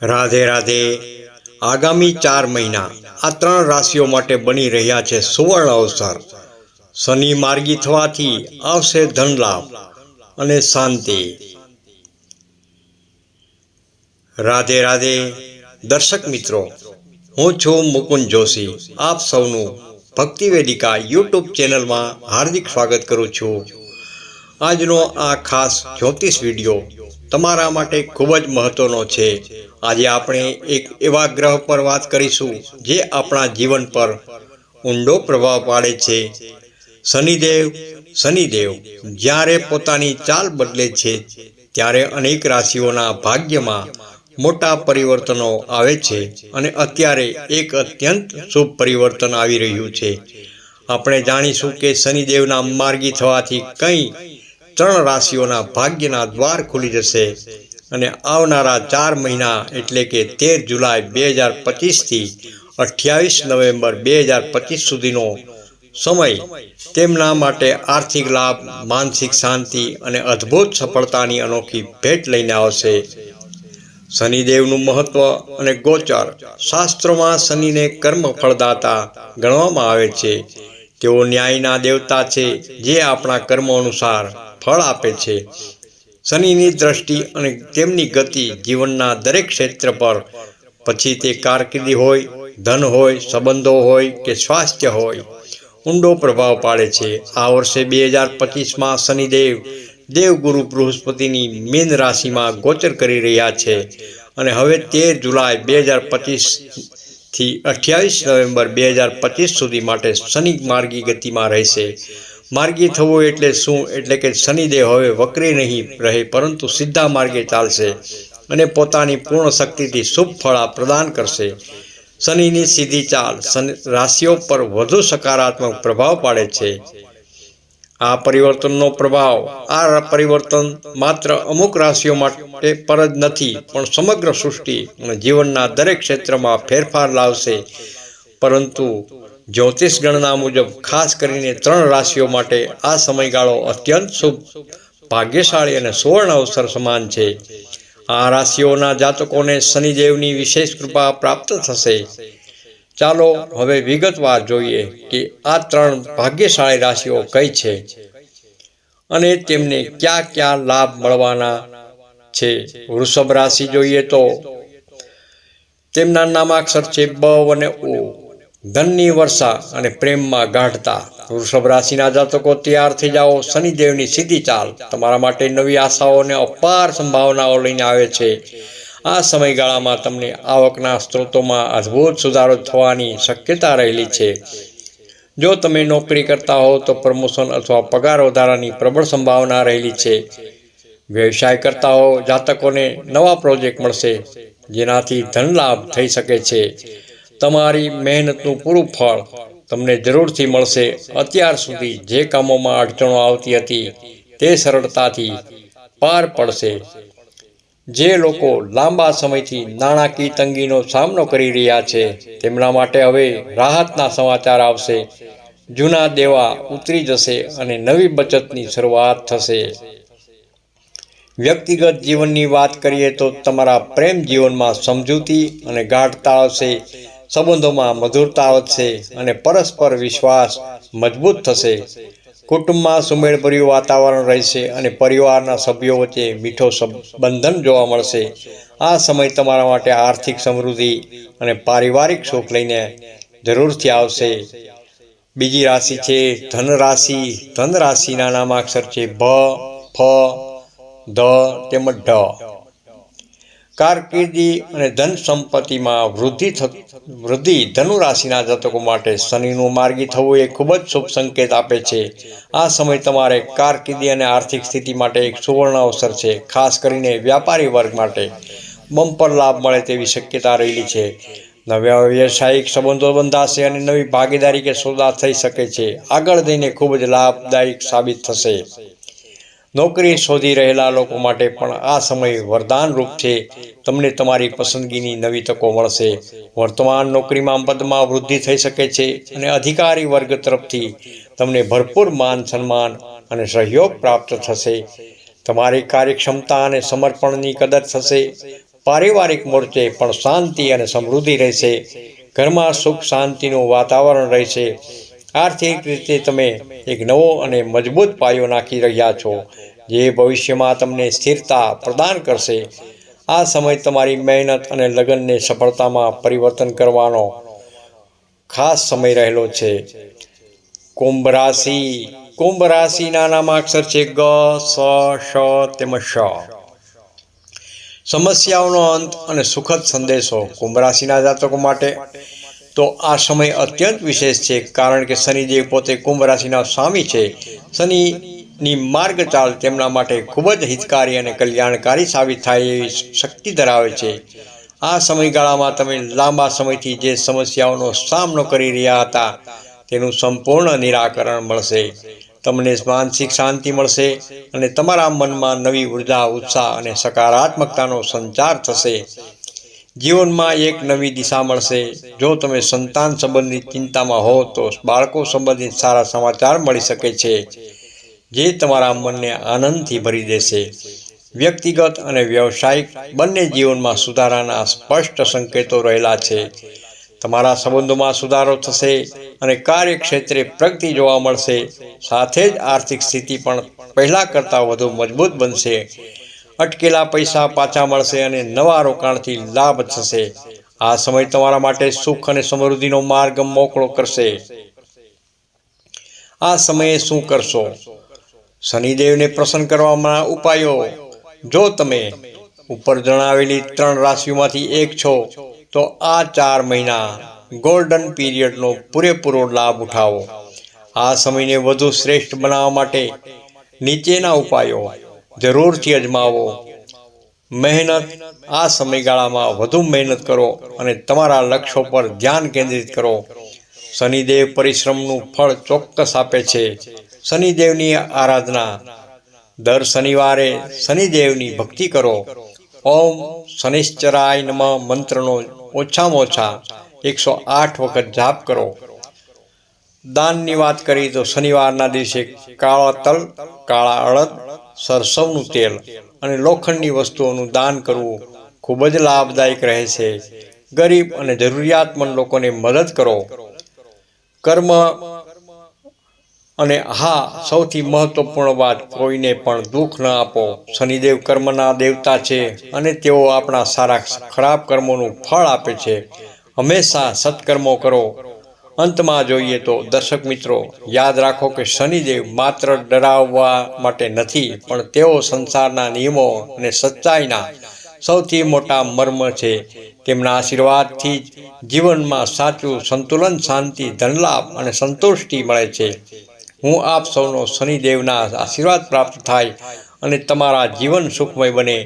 રાધે રાધે। આગામી 4 મહિના આ 3 રાશિઓ માટે બની રહ્યા છે સુવર્ણ અવસર। શનિ માર્ગી થવાથી આવશે ધન લાભ અને શાંતિ। રાધે રાધે દર્શક મિત્રો, હું છું મુકુંદ જોશી। આપ સૌનું ભક્તિ વેદિકા યુટ્યુબ ચેનલમાં હાર્દિક સ્વાગત કરું છું। આજનો આ ખાસ જ્યોતિષ વિડીયો તમારા માટે ખૂબ જ મહત્વનો છે। આજે આપણે એક એવા ગ્રહ પર વાત કરીશું જે આપણા જીવન પર ઊંડો પ્રભાવ પાડે છે। શનિદેવ જ્યારે પોતાની ચાલ બદલે છે ત્યારે અનેક રાશિઓના ભાગ્યમાં મોટા પરિવર્તનો આવે છે અને અત્યારે એક અત્યંત શુભ પરિવર્તન આવી રહ્યું છે। આપણે જાણીશું કે શનિદેવના માર્ગી થવાથી કઈ 3 રાશિઓના ભાગ્યના દ્વાર ખુલી જશે અને આવનારા 4 મહિના એટલે કે 13 જુલાઈ 2025 થી 28 નવેમ્બર 2025 સુધીનો સમય તેમના માટે આર્થિક લાભ, માનસિક શાંતિ અને અદ્ભુત સફળતાની અનોખી ભેટ લઈને આવશે। શનિદેવનું મહત્વ અને ગોચર। શાસ્ત્રોમાં શનિને કર્મ ફળદાતા ગણવામાં આવે છે। તેઓ ન્યાયના દેવતા છે જે આપણા કર્મો અનુસાર ફળ આપે છે। શનિની દ્રષ્ટિ અને તેમની ગતિ જીવનના દરેક ક્ષેત્ર પર, પછી તે કારકિર્દી હોય, ધન હોય, સંબંધો હોય કે સ્વાસ્થ્ય હોય, ઊંડો પ્રભાવ પાડે છે। આ વર્ષે 2025માં શનિદેવ દેવગુરુ બૃહસ્પતિની મીન રાશિમાં ગોચર કરી રહ્યા છે અને હવે 13 જુલાઈ 2025 થી 28 નવેમ્બર 2025 સુધી માટે શનિ માર્ગી ગતિમાં રહેશે। માર્ગી થવું એટલે શું? એટલે કે શનિદેવ હવે વક્રી નહીં રહે પરંતુ સીધા માર્ગે ચાલશે અને પોતાની પૂર્ણ શક્તિથી શુભ ફળ પ્રદાન કરશે। શનિની સીધી ચાલ રાશિઓ પર વધુ સકારાત્મક પ્રભાવ પાડે છે। આ પરિવર્તન માત્ર અમુક રાશિઓ માટે પર જ નથી પણ સમગ્ર સૃષ્ટિ અને જીવનના દરેક ક્ષેત્રમાં ફેરફાર લાવશે। પરંતુ જ્યોતિષ ગણના મુજબ ખાસ કરીને 3 રાશિઓ માટે આ સમયગાળો અત્યંત શુભ, ભાગ્યશાળી અને સુવર્ણ અવસર સમાન છે। આ રાશિઓના જાતકોને શનિદેવની વિશેષ કૃપા પ્રાપ્ત થશે। ચાલો હવે વિગતવાર જોઈએ કે આ 3 ભાગ્યશાળી રાશિઓ કઈ છે અને તેમને કયા કયા લાભ મળવાના છે। વૃષભ રાશિ જોઈએ તો તેમના નામાક્ષર છે બ અને ઓ। ધનની વર્ષા અને પ્રેમમાં ગાઢતા। વૃષભ રાશિના જાતકો તૈયાર થઈ જાઓ। શનિદેવની સીધી ચાલ તમારા માટે નવી આશાઓ અને અપાર સંભાવનાઓ લઈને આવે છે। આ સમયગાળામાં તમને આવકના સ્ત્રોતોમાં અદ્ભુત સુધારો થવાની શક્યતા રહેલી છે। જો તમે નોકરી કરતા હો તો પ્રમોશન અથવા પગાર વધારાની પ્રબળ સંભાવના રહેલી છે। વ્યવસાય કરતા હો જાતકોને નવા પ્રોજેક્ટ મળશે જેનાથી ધન લાભ થઈ શકે છે। તમારી મહેનતનું પૂરું ફળ તમને જરૂરથી મળશે। અત્યાર સુધી જે કામોમાં અડચણો આવતી હતી તે સરળતાથી પાર પડશે। જે લોકો લાંબા સમયથી નાણાકીય તંગીનો સામનો કરી રહ્યા છે તેમના માટે હવે રાહતના સમાચાર આવશે। જૂના દેવા ઉતરી જશે અને નવી બચતની શરૂઆત થશે। વ્યક્તિગત જીવનની વાત કરીએ તો તમારા પ્રેમ જીવનમાં સમજૂતી અને ગાઢતા આવશે। સંબંધોમાં મધુરતા વધશે અને પરસ્પર વિશ્વાસ મજબૂત થશે। કુટુંબમાં સુમેળભર્યું વાતાવરણ રહેશે અને પરિવારના સભ્યો વચ્ચે મીઠો બંધન જોવા મળશે। આ સમય તમારા માટે આર્થિક સમૃદ્ધિ અને પારિવારિક સુખ લઈને જરૂરથી આવશે। બીજી રાશિ છે ધન રાશિ। ધન રાશિના નામાક્ષર છે ભ, ફ, ધ તેમજ ઢ। કારકિર્દી અને ધન સંપત્તિમાં વૃદ્ધિ। ધનુ રાશિના જાતકો માટે શનિનું માર્ગી થવું એ ખૂબ જ શુભ સંકેત આપે છે। આ સમય તમારે કારકિર્દી અને આર્થિક સ્થિતિ માટે એક સુવર્ણ અવસર છે। ખાસ કરીને વ્યાપારી વર્ગ માટે બમ્પર લાભ મળે તેવી શક્યતા રહેલી છે। નવા વ્યવસાયિક સંબંધો બંધાશે અને નવી ભાગીદારી કે સોદા થઈ શકે છે। આગળ જઈને ખૂબ જ લાભદાયક સાબિત થશે। નોકરી શોધી રહેલા લોકો માટે પણ આ સમય વરદાન રૂપ છે। તમને તમારી પસંદગીની નવી તકો મળશે। વર્તમાન નોકરીમાં પદમાં વૃદ્ધિ થઈ શકે છે અને અધિકારી વર્ગ તરફથી તમને ભરપૂર માન સન્માન અને સહયોગ પ્રાપ્ત થશે। તમારી કાર્યક્ષમતા અને સમર્પણની કદર થશે। પારિવારિક મોરચે પણ શાંતિ અને સમૃદ્ધિ રહેશે. ઘરમાં સુખ શાંતિનું વાતાવરણ રહેશે. આર્થિક રીતે તમે એક નવો અને મજબૂત પાયો નાખી રહ્યા છો, જે ભવિષ્યમાં તમને સ્થિરતા પ્રદાન કરશે. આ સમય તમારી મહેનત અને લગનને સફળતામાં પરિવર્તન કરવાનો ખાસ સમય રહેલો છે. કુંભ રાશિ. કુંભ રાશિના નામાક્ષર છે ગ, સ, શ તેમજ શ. સમસ્યાઓનો અંત અને સુખદ સંદેશો કુંભ રાશિના જાતકો માટે તો આ સમય અત્યંત વિશેષ છે, કારણ કે શનિદેવ પોતે કુંભ રાશિના સ્વામી છે. શનિની માર્ગ ચાલ તેમના માટે ખૂબ જ હિતકારી અને કલ્યાણકારી સાબિત થાય એવી શક્તિ ધરાવે છે. આ સમયગાળામાં તમે લાંબા સમયથી જે સમસ્યાઓનો સામનો કરી રહ્યા હતા તેનું સંપૂર્ણ નિરાકરણ મળશે. તમને માનસિક શાંતિ મળશે અને તમારા મનમાં નવી ઉર્જા, ઉત્સાહ અને સકારાત્મકતાનો સંચાર થશે. જીવનમાં એક નવી દિશા મળશે. જો તમે સંતાન સંબંધિત ચિંતામાં હો તો બાળકો સંબંધિત સારા સમાચાર મળી શકે છે, જે તમારા મનને આનંદથી ભરી દેશે. વ્યક્તિગત અને વ્યવસાયિક બંને જીવનમાં સુધારાના સ્પષ્ટ સંકેતો રહેલા છે. તમારા સંબંધોમાં સુધારો થશે અને કાર્યક્ષેત્રે પ્રગતિ જોવા મળશે. સાથે જ આર્થિક સ્થિતિ પણ પહેલાં કરતાં વધુ મજબૂત બનશે. અટકેલા પૈસા પાછા મળશે અને નવા રોકાણથી લાભ થશે. આ સમય તમારા માટે સુખ અને સમૃદ્ધિનો માર્ગ મોકળો કરશે. આ સમયે શું કરશો? શનિદેવને પ્રસન્ન કરવામાં ઉપાયો. જો તમે ઉપર જણાવેલી 3 રાશિઓમાંથી એક છો તો આ 4 મહિના ગોલ્ડન પીરિયડનો પૂરેપૂરો લાભ ઉઠાવો. આ સમયને વધુ શ્રેષ્ઠ બનાવવા માટે નીચેના ઉપાયો જરૂરથી અજમાવો. મહેનત. આ સમયગાળામાં વધુ મહેનત કરો અને તમારા લક્ષ્યો પર ધ્યાન કેન્દ્રિત કરો. શનિદેવ પરિશ્રમનું ફળ ચોક્કસ આપે છે. શનિદેવની આરાધના. દર શનિવારે શનિદેવની ભક્તિ કરો. ઓમ શનિશ્ચરાય નમઃ મંત્રનો ઓછામાં ઓછા 108 વખત જાપ કરો. દાનની વાત કરી તો શનિવારના દિવસે કાળા તલ, કાળા અડદ, સરસવનું તેલ અને લોખંડની વસ્તુઓનું દાન કરવું ખૂબ જ લાભદાયક રહે છે. ગરીબ અને જરૂરિયાતમંદ લોકોને મદદ કરો. કર્મ અને હા, સૌથી મહત્વપૂર્ણ વાત, કોઈને પણ દુઃખ ન આપો. શનિદેવ કર્મના દેવતા છે અને તેઓ આપણા સારા ખરાબ કર્મોનું ફળ આપે છે. હંમેશા સત્કર્મો કરો. અંતમાં જોઈએ તો દર્શક મિત્રો, યાદ રાખો કે શનિદેવ માત્ર ડરાવવા માટે નથી, પણ તેઓ સંસારના નિયમો અને સચ્ચાઈના સૌથી મોટા મર્મ છે. તેમના આશીર્વાદથી જ જીવનમાં સાચું સંતુલન, શાંતિ, ધનલાભ અને સંતુષ્ટિ મળે છે. હું આપ સૌનો શનિદેવના આશીર્વાદ પ્રાપ્ત થાય અને તમારા જીવન સુખમય બને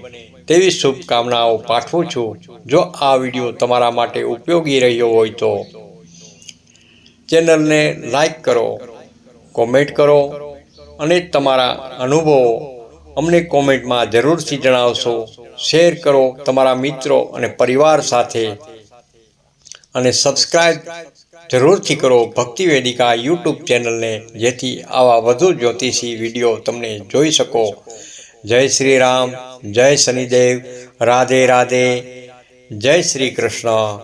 તેવી શુભકામનાઓ પાઠવું છું. જો આ વિડીયો તમારા માટે ઉપયોગી રહ્યો હોય તો ચેનલને લાઈક કરો, કોમેન્ટ કરો અને તમારા અનુભવો અમને કોમેન્ટમાં જરૂરથી જણાવશો. શેર કરો તમારા મિત્રો અને પરિવાર સાથે અને સબસ્ક્રાઈબ જરૂરથી કરો ભક્તિ વેદિકા યુટ્યુબ ચેનલને, જેથી આવા વધુ જ્યોતિષી વિડીયો તમને જોઈ શકો. જય શ્રી રામ, જય શનિદેવ, રાધે રાધે, જય શ્રી કૃષ્ણ.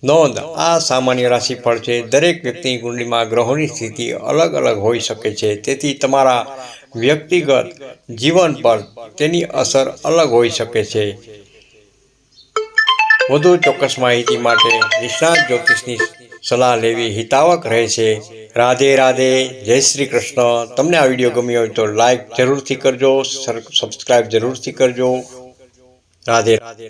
નોંધ: આ સામાન્ય રાશિફળ છે. દરેક વ્યક્તિની કુંડળીમાં ગ્રહોની સ્થિતિ અલગ અલગ હોઈ શકે છે, તેથી તમારા વ્યક્તિગત જીવન પર તેની અસર અલગ હોઈ શકે છે. વધુ ચોક્કસ માહિતી માટે નિષ્ણાત જ્યોતિષની સલાહ લેવી હિતાવક રહે છે. રાધે રાધે, જય શ્રી કૃષ્ણ. તમને આ વિડીયો ગમ્યો હોય તો લાઈક જરૂરથી કરજો, સબસ્ક્રાઈબ જરૂરથી કરજો. રાધે રાધે.